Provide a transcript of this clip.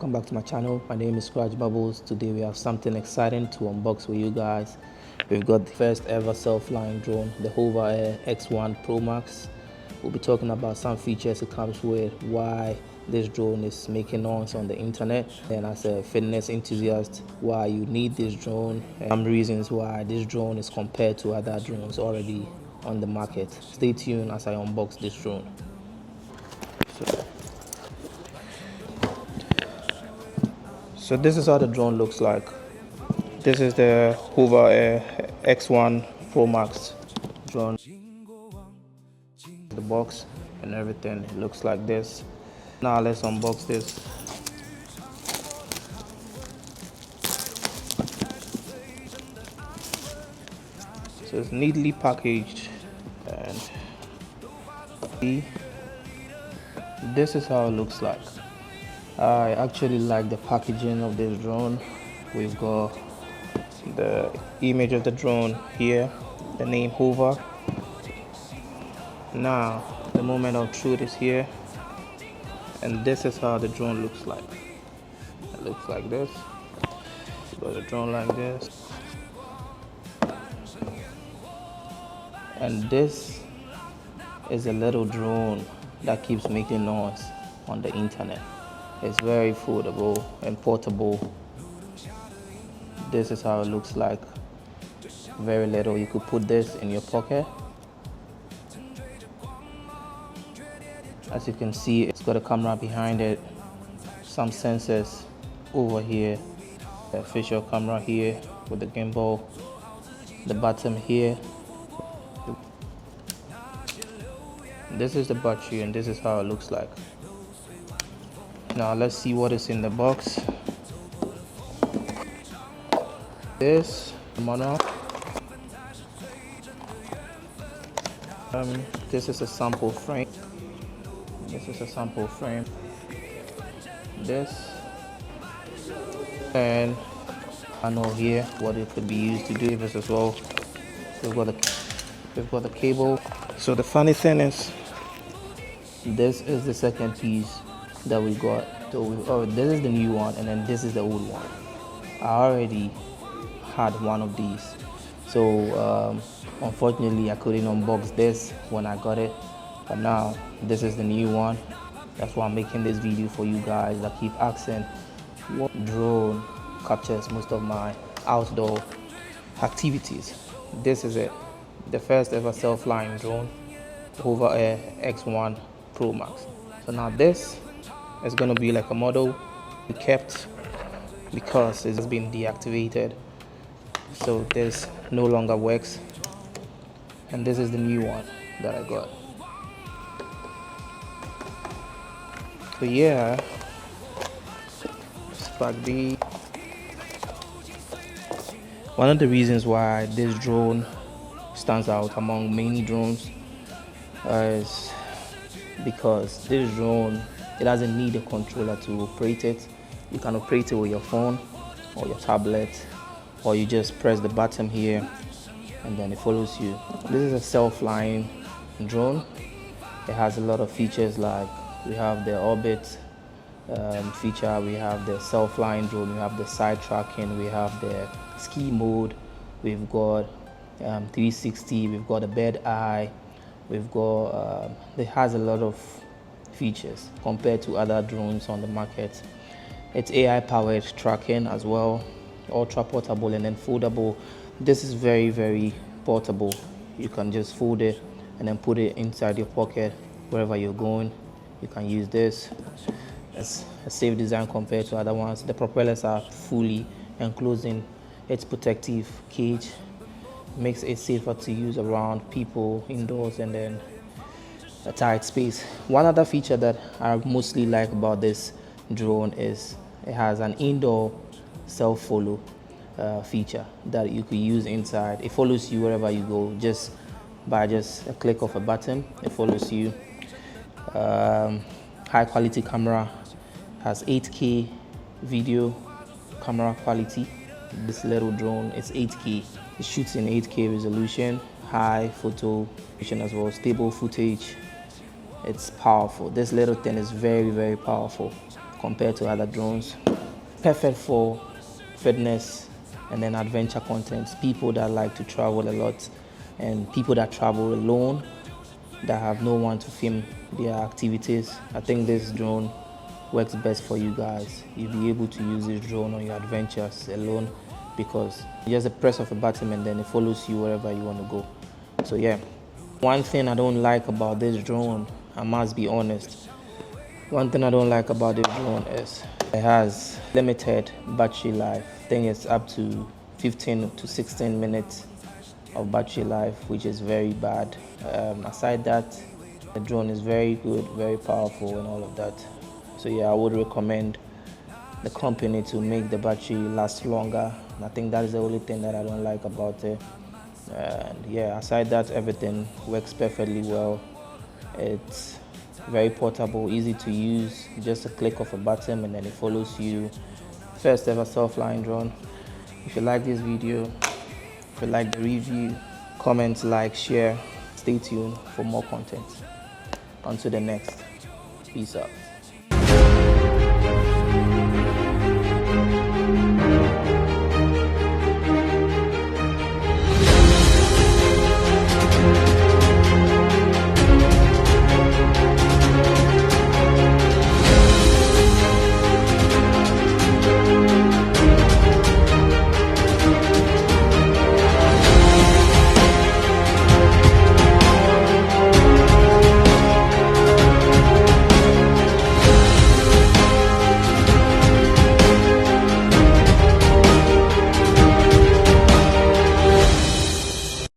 welcome back to my channel. My name is Scratch Bubbles. Today we have something exciting to unbox with you guys. We've got the first ever self-flying drone, the HOVERair X1 Pro Max. We'll be talking about some features it comes with, why this drone is making noise on the internet, and as a fitness enthusiast, why you need this drone, and some reasons why this drone is compared to other drones already on the market. Stay tuned as I unbox this drone. So this is how the drone looks like. This is the HOVERair X1 Pro Max drone. The box and everything, it looks like this. Now let's unbox this. So it's neatly packaged, and this is how it looks like. I actually like the packaging of this drone. We've got the image of the drone here, the name Hover. Now the moment of truth is here, and this is how the drone looks like. It looks like this. You've got the drone like this, and this is a little drone that keeps making noise on the internet. It's very foldable and portable. This is how it looks like. Very little. You could put this in your pocket. As you can see, it's got a camera behind it, some sensors over here, a visual camera here with the gimbal, the bottom here. This is the battery, and this is how it looks like. Now let's see what is in the box. This manual. This is a sample frame. This is a sample frame. This, and I know here what it could be used to do this as well. We've got the cable. So the funny thing is, this is the second piece that we got. So this is the new one, and then this is the old one. I already had one of these, so unfortunately I couldn't unbox this when I got it, but now this is the new one. That's why I'm making this video for you guys that keep asking what drone captures most of my outdoor activities. This is it, the first ever self-flying drone, HOVERair X1 Pro Max. So now this is going to be like a model we kept because it's been deactivated, so this no longer works, and this is the new one that I got. So yeah, one of the reasons why this drone stands out among many drones is because this drone, it doesn't need a controller to operate it. You can operate it with your phone or your tablet, or you just press the button here and then it follows you. This is a self-flying drone. It has a lot of features, like we have the orbit feature, we have the self-flying drone, we have the side tracking, we have the ski mode, we've got 360, we've got a bird eye, we've got it has a lot of features compared to other drones on the market. It's AI powered tracking as well, ultra portable and then foldable. This is very portable. You can just fold it and then put it inside your pocket wherever you're going. You can use this. It's a safe design compared to other ones. The propellers are fully enclosing its protective cage, makes it safer to use around people indoors and then a tight space. One other feature that I mostly like about this drone is it has an indoor self-follow feature that you could use inside. It follows you wherever you go, just by a click of a button. It follows you. High quality camera, has 8K video camera quality. This little drone is 8K. It shoots in 8K resolution, high photo resolution as well, stable footage. It's powerful. This little thing is very powerful. compared to other drones. Perfect for fitness and then adventure contents, people that like to travel a lot and people that travel alone that have no one to film their activities. I think this drone works best for you guys. You'll be able to use this drone on your adventures alone because just a press of a button and then it follows you wherever you want to go. So yeah, one thing I don't like about this drone, I must be honest, one thing I don't like about this drone is it has limited battery life. I think it's up to 15 to 16 minutes of battery life, which is very bad. Aside that, the drone is very good, very powerful and all of that. So yeah, I would recommend the company to make the battery last longer. I think that is the only thing that I don't like about it. And yeah, aside that, everything works perfectly well. It's very portable, easy to use, just a click of a button and then it follows you. First ever self-flying drone. If you like this video, if you like the review, comment, like, share. Stay tuned for more content. Until the next, peace out.